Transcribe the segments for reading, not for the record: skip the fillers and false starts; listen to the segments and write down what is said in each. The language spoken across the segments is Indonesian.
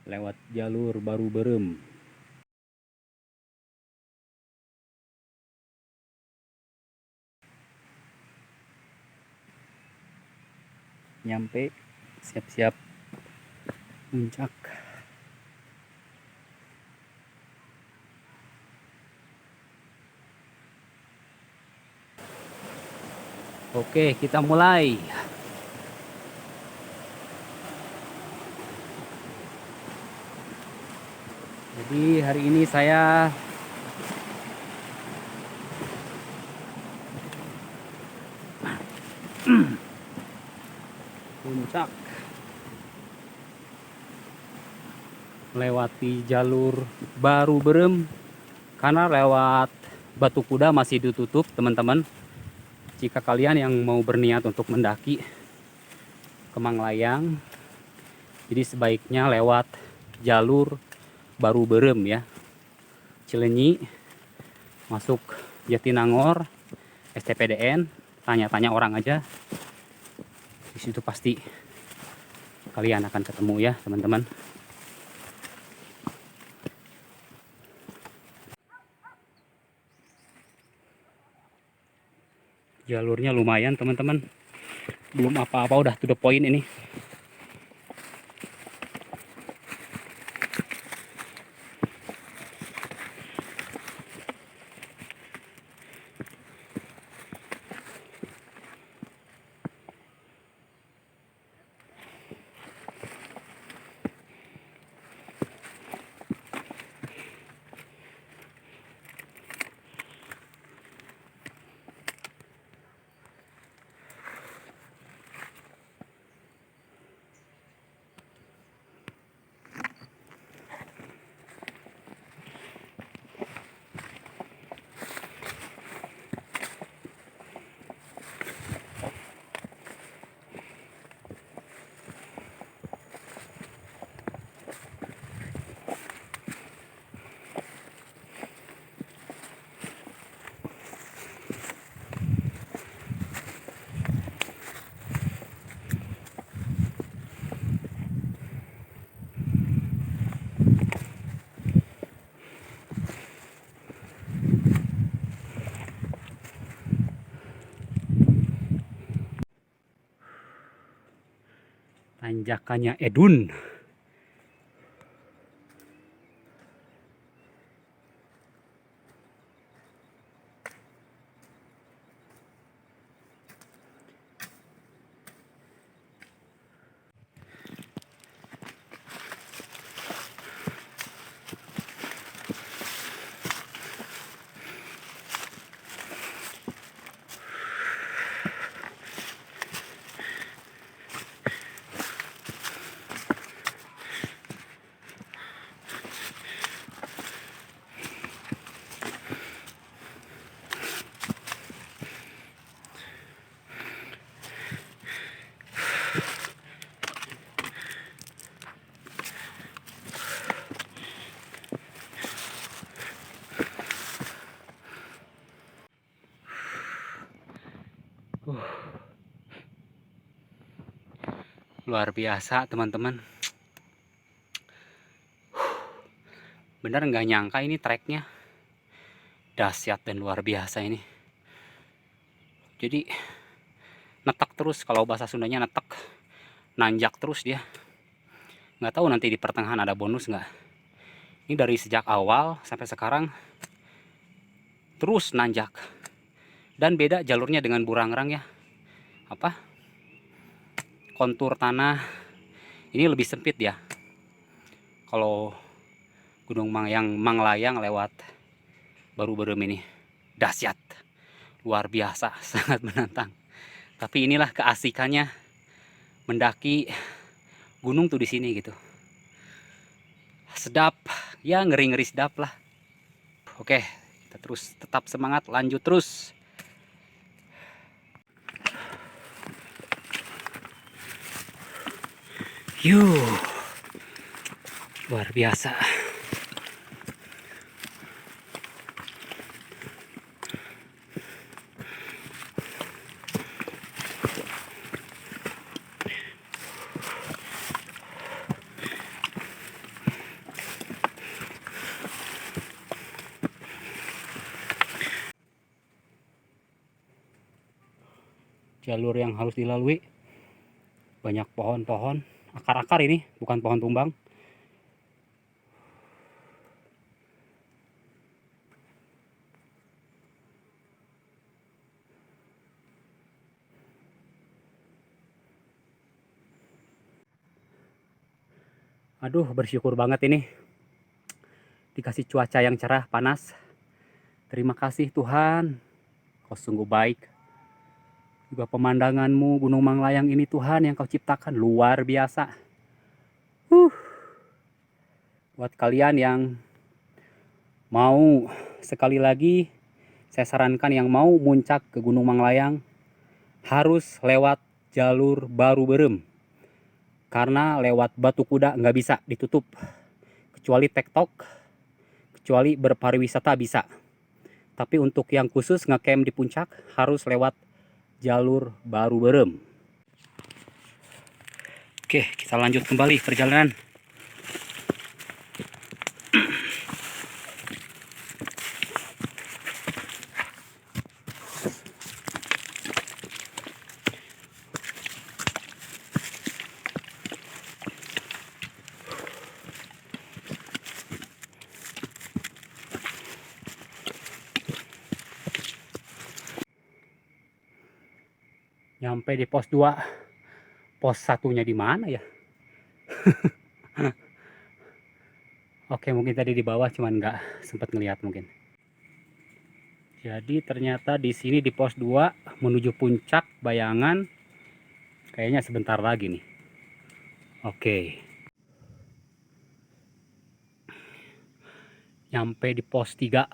lewat jalur Baru Berem. Nyampe, siap-siap puncak. Oke, kita mulai. Jadi hari ini saya puncak melewati jalur Baru Berem karena lewat Batu Kuda masih ditutup, teman-teman. Jika kalian yang mau berniat untuk mendaki ke Manglayang, jadi sebaiknya lewat jalur Baru Berem ya. Cilenyi masuk Jatinangor, SCPDN, tanya-tanya orang aja. Di situ pasti kalian akan ketemu ya, teman-teman. Jalurnya lumayan, teman-teman. Belum apa-apa udah to the point ini. Tanjakannya Edun. Luar biasa, teman-teman. Bener nggak nyangka ini treknya dahsyat dan luar biasa ini. Jadi netek terus, kalau bahasa Sundanya netek, nanjak terus dia. Nggak tahu nanti di pertengahan ada bonus nggak. Ini dari sejak awal sampai sekarang terus nanjak. Dan beda jalurnya dengan Burangrang ya. Apa? Kontur tanah ini lebih sempit ya. Kalau Gunung Manglayang lewat Baru Berem ini dahsyat, luar biasa, sangat menantang. Tapi inilah keasikannya mendaki gunung tuh di sini gitu. Sedap, ya ngeri-ngeri sedap lah. Oke, kita terus tetap semangat, lanjut terus. Luar biasa. jalur yang harus dilalui. Banyak pohon-pohon, akar-akar ini, bukan pohon tumbang. Aduh, bersyukur banget ini dikasih cuaca yang cerah, panas. Terima kasih Tuhan, Kau sungguh baik. Juga pemandanganmu Gunung Manglayang ini Tuhan yang Kau ciptakan luar biasa. Buat kalian yang mau, sekali lagi saya sarankan yang mau muncak ke Gunung Manglayang harus lewat jalur Baru Berem. Karena lewat Batu Kuda nggak bisa ditutup. Kecuali tektok, kecuali berpariwisata bisa. Tapi untuk yang khusus ngecamp di puncak harus lewat jalur Baru Berem. Oke, kita lanjut kembali perjalanan. Nyampe di pos 2. Pos satunya di mana ya? Oke, mungkin tadi di bawah cuman nggak sempat ngelihat mungkin. Jadi ternyata di sini di pos 2 menuju puncak Bayangan kayaknya sebentar lagi nih. Oke. Nyampe di pos 3.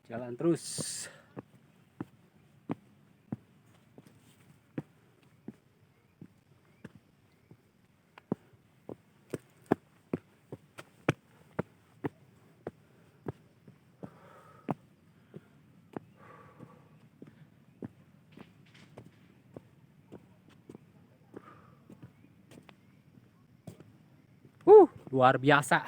Jalan terus. Luar biasa.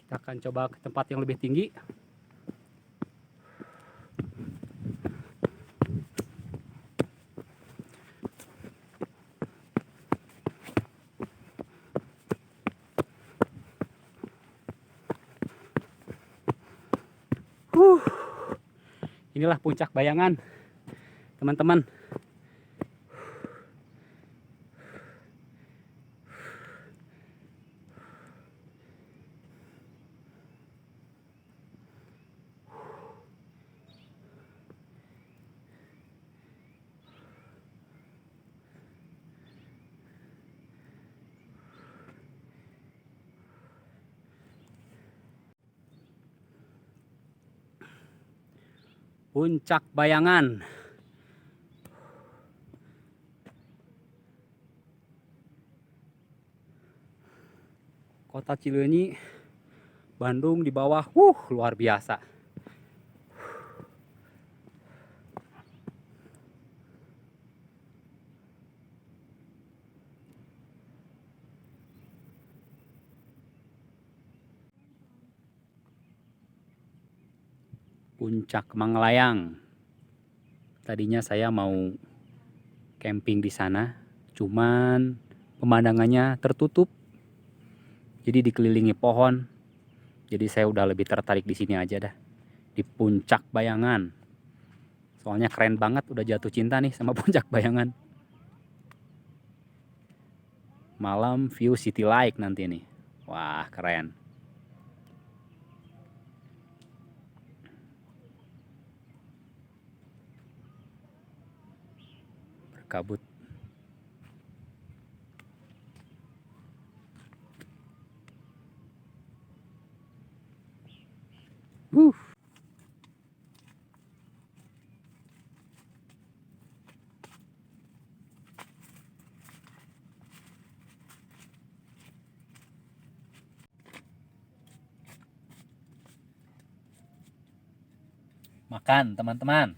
Kita akan coba ke tempat yang lebih tinggi. Inilah puncak Bayangan, teman-teman. Puncak Bayangan. Kota Cileunyi, Bandung di bawah. Luar biasa. Puncak Manglayang. Tadinya saya mau camping di sana, cuman pemandangannya tertutup. Jadi dikelilingi pohon. Jadi saya udah lebih tertarik di sini aja dah. Di Puncak Bayangan. Soalnya keren banget, udah jatuh cinta nih sama Puncak Bayangan. Malam view city light nanti nih. Wah, keren. kabut. Wuh. Makan teman-teman.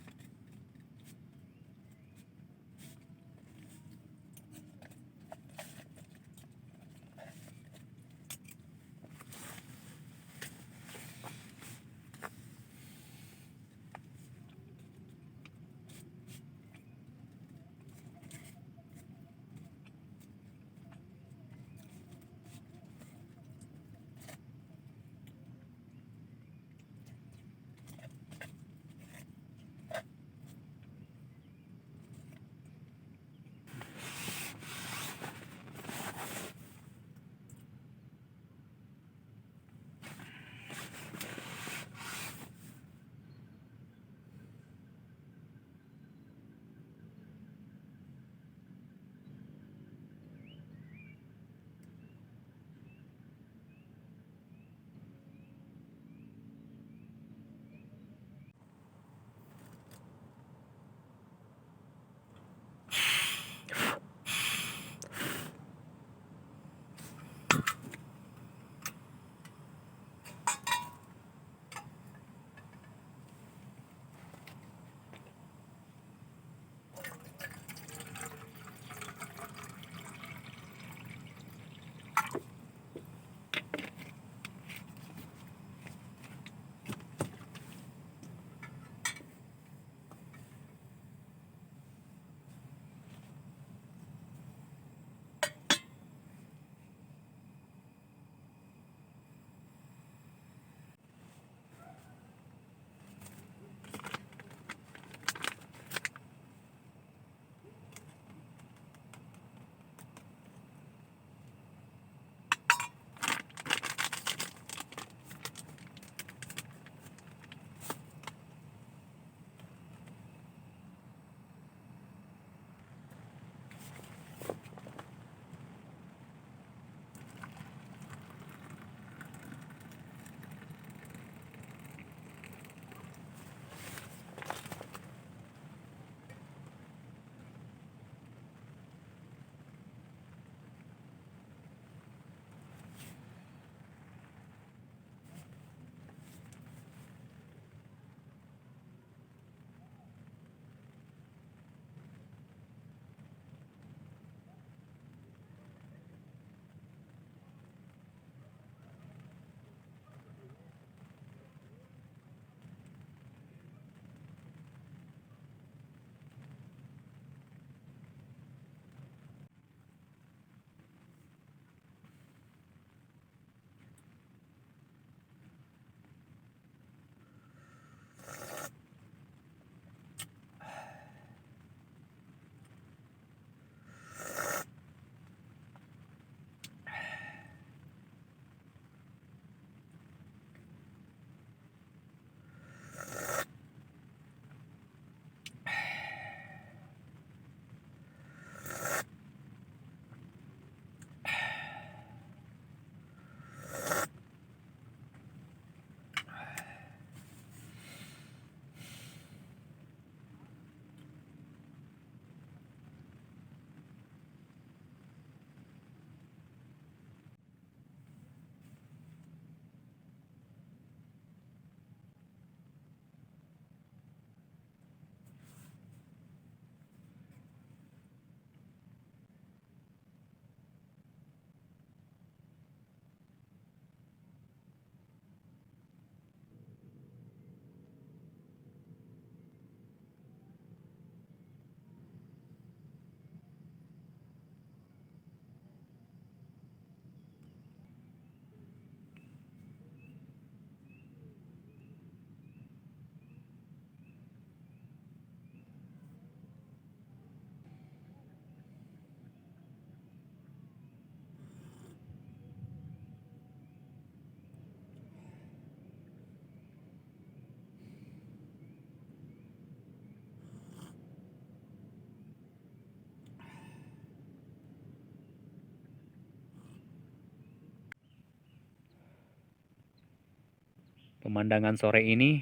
Pemandangan sore ini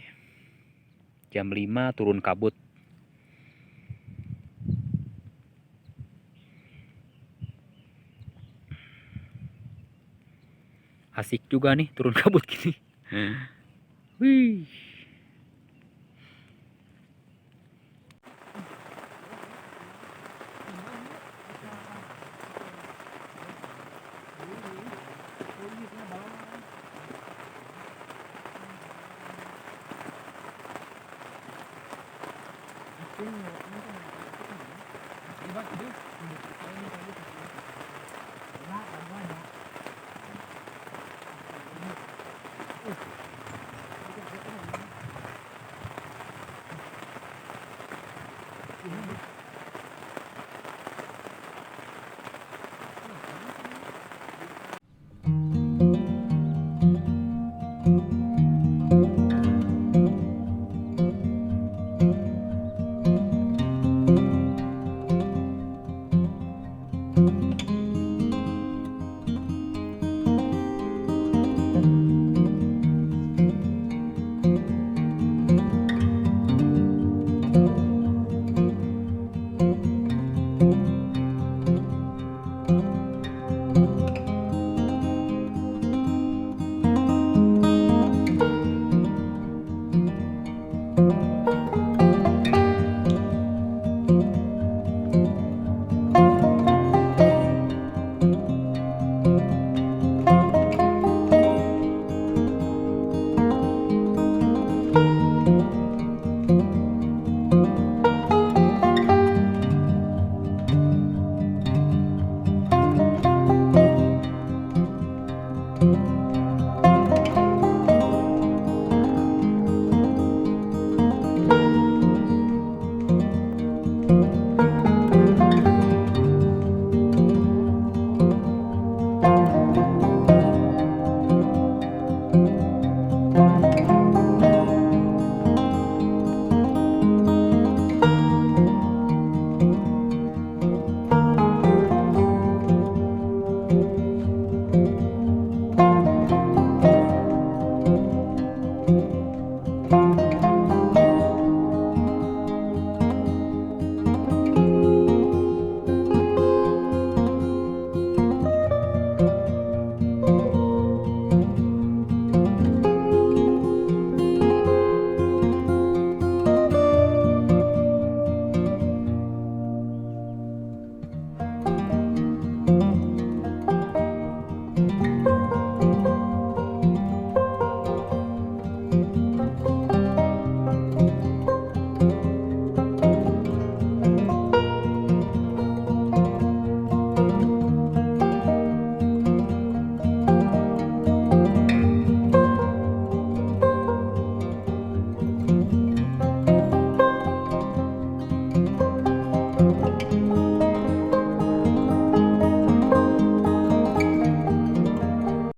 jam 5 turun kabut. Asik juga nih turun kabut gini. Wih.